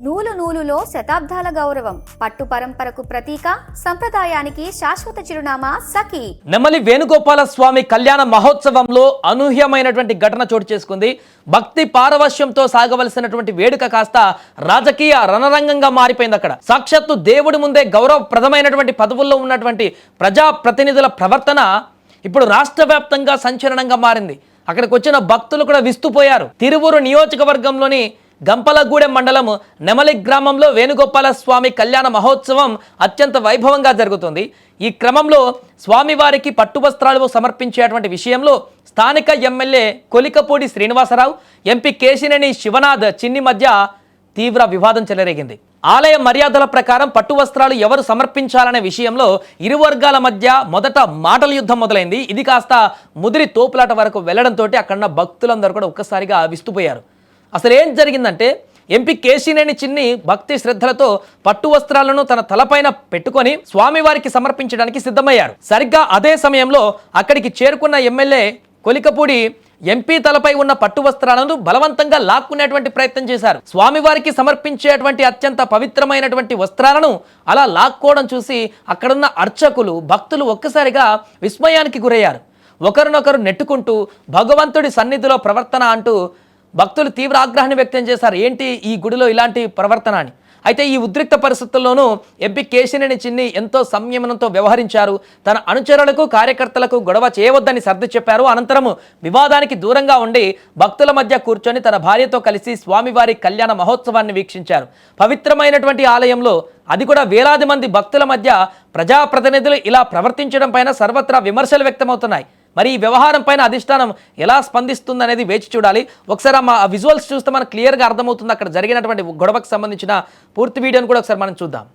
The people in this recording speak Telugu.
నూలు నూలులో శతాబ్దాల గౌరవం, పట్టు పరంపరకు ప్రతీక, సంప్రదాయానికి శాశ్వత చిరునామా సఖి. నెమలి వేణుగోపాల స్వామి కళ్యాణ మహోత్సవంలో అనూహ్యమైనటువంటి ఘటన చోటు చేసుకుంది. భక్తి పారవశ్యంతో సాగవలసినటువంటి వేడుక కాస్త రాజకీయ రణరంగంగా మారిపోయింది. అక్కడ సాక్షాత్తు దేవుడి ముందే గౌరవప్రదమైనటువంటి పదవుల్లో ఉన్నటువంటి ప్రజాప్రతినిధుల ప్రవర్తన ఇప్పుడు రాష్ట్ర వ్యాప్తంగా సంచలనంగా మారింది. అక్కడికి వచ్చిన భక్తులు కూడా విస్తుపోయారు. తిరువూరు నియోజకవర్గంలోని గంపలగూడెం మండలం నెమలి గ్రామంలో వేణుగోపాల స్వామి కళ్యాణ మహోత్సవం అత్యంత వైభవంగా జరుగుతుంది. ఈ క్రమంలో స్వామివారికి పట్టు వస్త్రాలు సమర్పించేటువంటి విషయంలో స్థానిక ఎమ్మెల్యే కొలికపూడి శ్రీనివాసరావు, ఎంపీ కేశినేని శివనాథ్ చిన్ని మధ్య తీవ్ర వివాదం చెలరేగింది. ఆలయ మర్యాదల ప్రకారం పట్టు వస్త్రాలు ఎవరు సమర్పించాలనే విషయంలో ఇరు వర్గాల మధ్య మొదట మాటల యుద్ధం మొదలైంది. ఇది కాస్త ముదిరి తోపులాట వరకు వెళ్లడంతో అక్కడున్న భక్తులందరూ కూడా ఒక్కసారిగా విస్తుపోయారు. అసలు ఏం జరిగిందంటే, ఎంపీ కేశినేని చిన్ని భక్తి శ్రద్ధలతో పట్టు వస్త్రాలను తన తలపైన పెట్టుకొని స్వామివారికి సమర్పించడానికి సిద్ధమయ్యారు. సరిగ్గా అదే సమయంలో అక్కడికి చేరుకున్న ఎమ్మెల్యే కొలికపూడి ఎంపీ తలపై ఉన్న పట్టు వస్త్రాలను బలవంతంగా లాక్కునేటువంటి ప్రయత్నం చేశారు. స్వామివారికి సమర్పించేటువంటి అత్యంత పవిత్రమైనటువంటి వస్త్రాలను అలా లాక్కోవడం చూసి అక్కడున్న అర్చకులు, భక్తులు ఒక్కసారిగా విస్మయానికి గురయ్యారు. ఒకరినొకరు నెట్టుకుంటూ భగవంతుడి సన్నిధిలో ప్రవర్తన అంటూ భక్తులు తీవ్ర ఆగ్రహాన్ని వ్యక్తం చేశారు. ఏంటి ఈ గుడిలో ఇలాంటి ప్రవర్తన అని. అయితే ఈ ఉద్రిక్త పరిస్థితుల్లోనూ ఎంపీ కేశినేని చిన్ని ఎంతో సంయమనంతో వ్యవహరించారు. తన అనుచరులకు, కార్యకర్తలకు గొడవ చేయవద్దని సర్ది చెప్పారు. అనంతరం వివాదానికి దూరంగా ఉండి భక్తుల మధ్య కూర్చొని తన భార్యతో కలిసి స్వామివారి కళ్యాణ మహోత్సవాన్ని వీక్షించారు. పవిత్రమైనటువంటి ఆలయంలో, అది కూడా వేలాది మంది భక్తుల మధ్య ప్రజాప్రతినిధులు ఇలా ప్రవర్తించడం పైన సర్వత్రా విమర్శలు వ్యక్తమవుతున్నాయి. మరి ఈ వ్యవహారం పైన అధిష్టానం ఎలా స్పందిస్తుంది అనేది వేచి చూడాలి. ఒకసారి ఆ విజువల్స్ చూస్తే మనకు క్లియర్గా అర్థమవుతుంది అక్కడ జరిగినటువంటి గొడవకు సంబంధించిన పూర్తి వీడియోని కూడా ఒకసారి మనం చూద్దాం.